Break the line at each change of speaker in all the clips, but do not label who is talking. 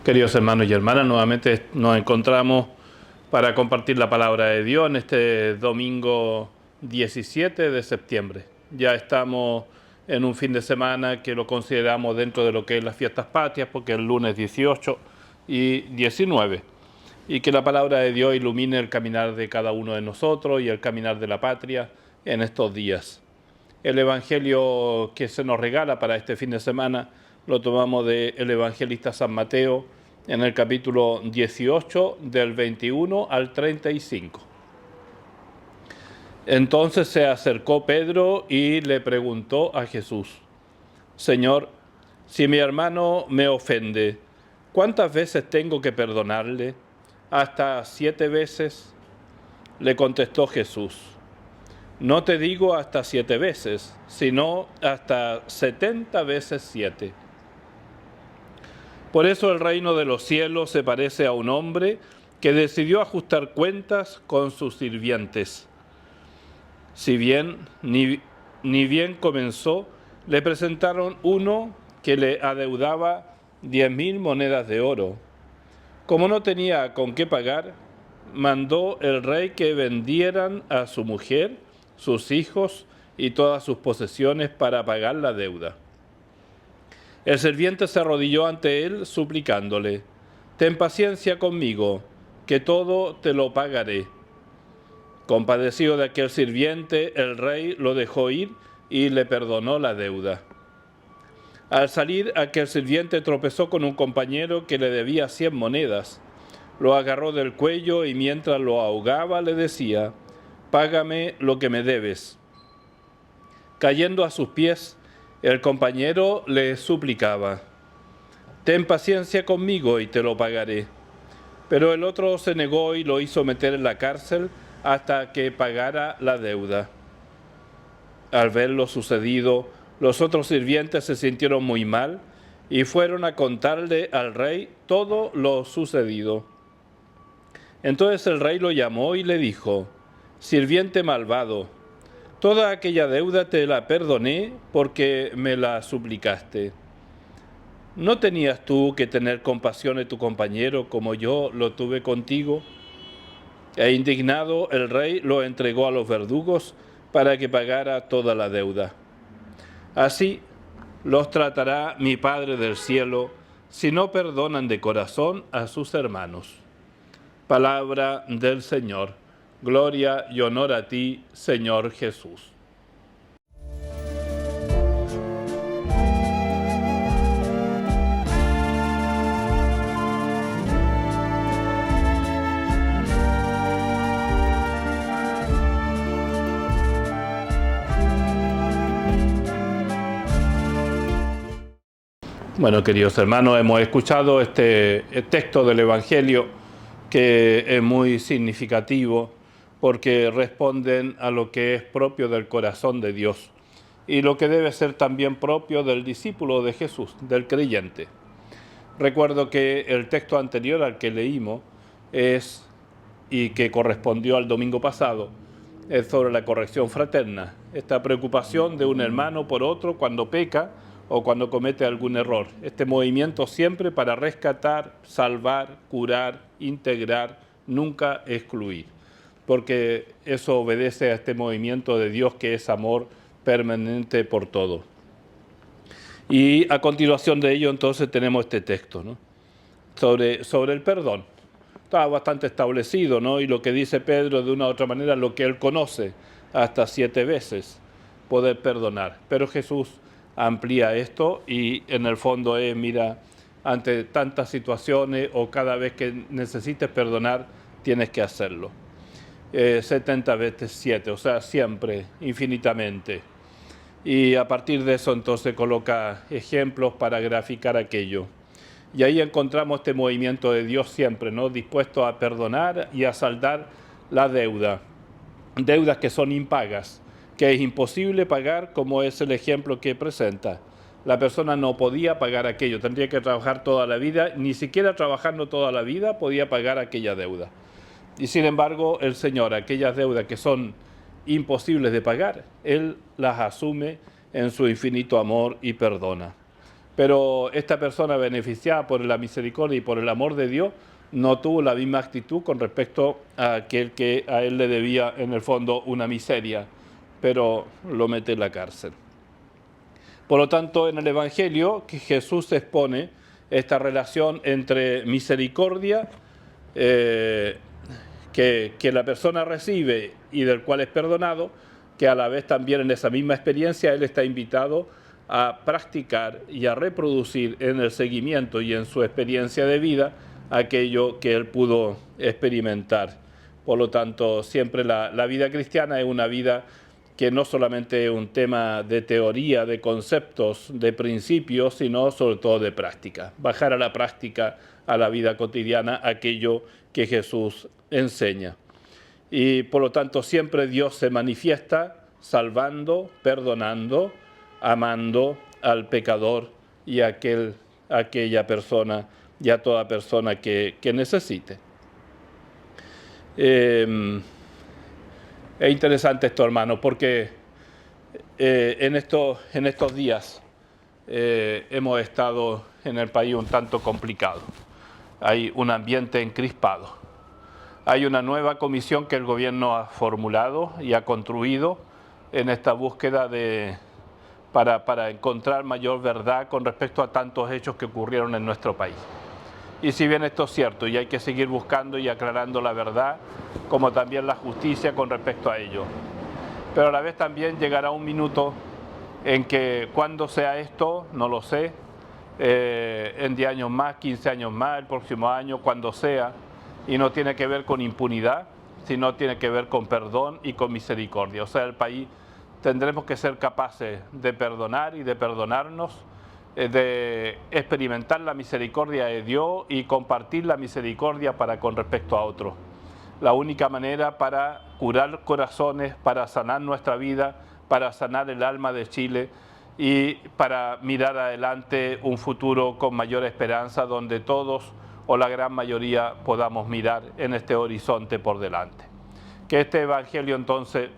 Queridos hermanos y hermanas, nuevamente nos encontramos para compartir la palabra de Dios en este domingo 17 de septiembre. Ya estamos en un fin de semana que lo consideramos dentro de lo que es las fiestas patrias, porque es el lunes 18 y 19. Y que la palabra de Dios ilumine el caminar de cada uno de nosotros y el caminar de la patria en estos días. El evangelio que se nos regala para este fin de semana lo tomamos del evangelista San Mateo en el capítulo 18 del 21 al 35. Entonces se acercó Pedro y le preguntó a Jesús: Señor, si mi hermano me ofende, ¿cuántas veces tengo que perdonarle? ¿Hasta 7 veces? Le contestó Jesús: No te digo hasta 7 veces, sino hasta 70 veces 7. Por eso el reino de los cielos se parece a un hombre que decidió ajustar cuentas con sus sirvientes. Si bien ni bien comenzó, le presentaron uno que le adeudaba 10.000 monedas de oro. Como no tenía con qué pagar, mandó el rey que vendieran a su mujer, sus hijos y todas sus posesiones para pagar la deuda. El sirviente se arrodilló ante él suplicándole: Ten paciencia conmigo, que todo te lo pagaré. Compadecido de aquel sirviente, el rey lo dejó ir y le perdonó la deuda. Al salir, aquel sirviente tropezó con un compañero que le debía 100 monedas. Lo agarró del cuello y mientras lo ahogaba le decía: Págame lo que me debes. Cayendo a sus pies, el compañero le suplicaba: Ten paciencia conmigo y te lo pagaré. Pero el otro se negó y lo hizo meter en la cárcel hasta que pagara la deuda. Al ver lo sucedido, los otros sirvientes se sintieron muy mal y fueron a contarle al rey todo lo sucedido. Entonces el rey lo llamó y le dijo: Sirviente malvado, toda aquella deuda te la perdoné porque me la suplicaste. ¿No tenías tú que tener compasión de tu compañero como yo lo tuve contigo? E indignado, el rey lo entregó a los verdugos para que pagara toda la deuda. Así los tratará mi Padre del cielo si no perdonan de corazón a sus hermanos. Palabra del Señor. Gloria y honor a ti, Señor Jesús. Bueno, queridos hermanos, hemos escuchado este texto del Evangelio que es muy significativo porque responden a lo que es propio del corazón de Dios y lo que debe ser también propio del discípulo de Jesús, del creyente. Recuerdo que el texto anterior al que leímos y que correspondió al domingo pasado, es sobre la corrección fraterna, esta preocupación de un hermano por otro cuando peca o cuando comete algún error. Este movimiento siempre para rescatar, salvar, curar, integrar, nunca excluir, porque eso obedece a este movimiento de Dios que es amor permanente por todo. Y a continuación de ello entonces tenemos este texto, ¿no? sobre el perdón. Está bastante establecido, ¿no? Y lo que dice Pedro de una u otra manera, lo que él conoce, hasta 7 veces poder perdonar. Pero Jesús amplía esto y en el fondo es, mira, ante tantas situaciones o cada vez que necesites perdonar, tienes que hacerlo. 70 veces 7, o sea, siempre, infinitamente. Y a partir de eso entonces coloca ejemplos para graficar aquello. Y ahí encontramos este movimiento de Dios siempre, ¿no? Dispuesto a perdonar y a saldar la deuda. Deudas que son impagas, que es imposible pagar, como es el ejemplo que presenta. La persona no podía pagar aquello, tendría que trabajar toda la vida, ni siquiera trabajando toda la vida podía pagar aquella deuda. Y sin embargo, el Señor, aquellas deudas que son imposibles de pagar, Él las asume en su infinito amor y perdona. pero esta persona beneficiada por la misericordia y por el amor de Dios no tuvo la misma actitud con respecto a aquel que a él le debía en el fondo una miseria, pero lo mete en la cárcel. Por lo tanto, en el Evangelio que Jesús expone esta relación entre misericordia que la persona recibe y del cual es perdonado, que a la vez también en esa misma experiencia él está invitado a practicar y a reproducir en el seguimiento y en su experiencia de vida aquello que él pudo experimentar. Por lo tanto, siempre la vida cristiana es una vida que no solamente es un tema de teoría, de conceptos, de principios, sino sobre todo de práctica. Bajar a la práctica, a la vida cotidiana, aquello que Jesús enseña. Y por lo tanto siempre Dios se manifiesta salvando, perdonando, amando al pecador y a aquella persona y a toda persona que necesite. Es interesante esto, hermano, porque en estos días hemos estado en el país un tanto complicado. Hay un ambiente encrispado. Hay una nueva comisión que el gobierno ha formulado y ha construido en esta búsqueda para encontrar mayor verdad con respecto a tantos hechos que ocurrieron en nuestro país. Y si bien esto es cierto y hay que seguir buscando y aclarando la verdad, como también la justicia con respecto a ello. Pero a la vez también llegará un minuto en que cuando sea esto, no lo sé, en 10 años más, 15 años más, el próximo año, cuando sea, y no tiene que ver con impunidad, sino tiene que ver con perdón y con misericordia. O sea, el país tendremos que ser capaces de perdonar y de perdonarnos, de experimentar la misericordia de Dios y compartir la misericordia para con respecto a otros. La única manera para curar corazones, para sanar nuestra vida, para sanar el alma de Chile y para mirar adelante un futuro con mayor esperanza donde todos o la gran mayoría podamos mirar en este horizonte por delante. Que este Evangelio entonces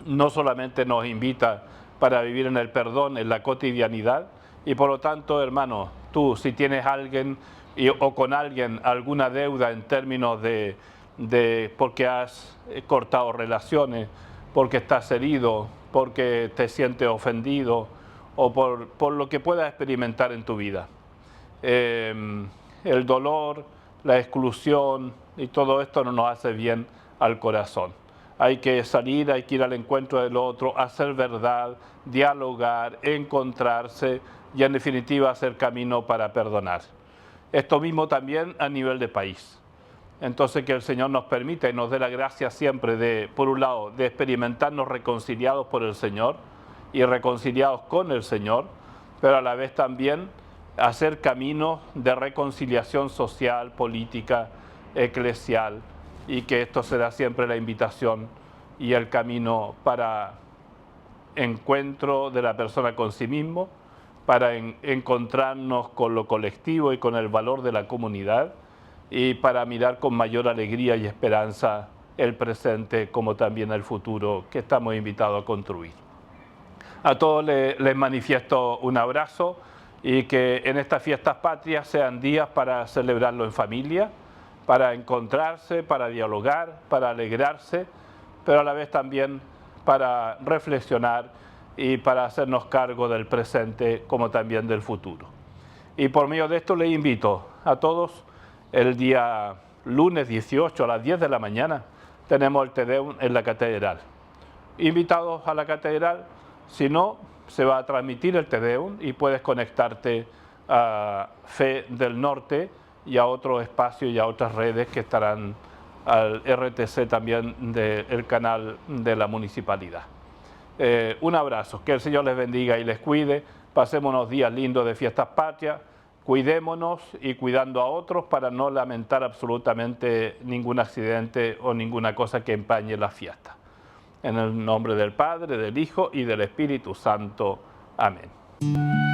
no solamente nos invita para vivir en el perdón, en la cotidianidad, y por lo tanto, hermano, tú si tienes alguien o con alguien alguna deuda en términos de porque has cortado relaciones, porque estás herido, porque te sientes ofendido o por lo que puedas experimentar en tu vida. El dolor, la exclusión y todo esto no nos hace bien al corazón. Hay que salir, hay que ir al encuentro del otro, hacer verdad, dialogar, encontrarse y en definitiva hacer camino para perdonar. Esto mismo también a nivel de país. Entonces que el Señor nos permita y nos dé la gracia siempre de, por un lado, de experimentarnos reconciliados por el Señor y reconciliados con el Señor, pero a la vez también hacer caminos de reconciliación social, política, eclesial, y que esto será siempre la invitación y el camino para encuentro de la persona con sí mismo, para encontrarnos con lo colectivo y con el valor de la comunidad, y para mirar con mayor alegría y esperanza el presente como también el futuro que estamos invitados a construir. A todos les manifiesto un abrazo y que en estas fiestas patrias sean días para celebrarlo en familia, para encontrarse, para dialogar, para alegrarse, pero a la vez también para reflexionar y para hacernos cargo del presente como también del futuro. Y por medio de esto les invito a todos el día lunes 18 a las 10 de la mañana tenemos el Te Deum en la catedral. Invitados a la catedral, si no, se va a transmitir el Te Deum y puedes conectarte a Fe del Norte y a otros espacios y a otras redes que estarán al RTC también del canal de la municipalidad. Un abrazo, que el Señor les bendiga y les cuide, pasemos unos días lindos de fiestas patrias, cuidémonos y cuidando a otros para no lamentar absolutamente ningún accidente o ninguna cosa que empañe la fiesta. En el nombre del Padre, del Hijo y del Espíritu Santo. Amén.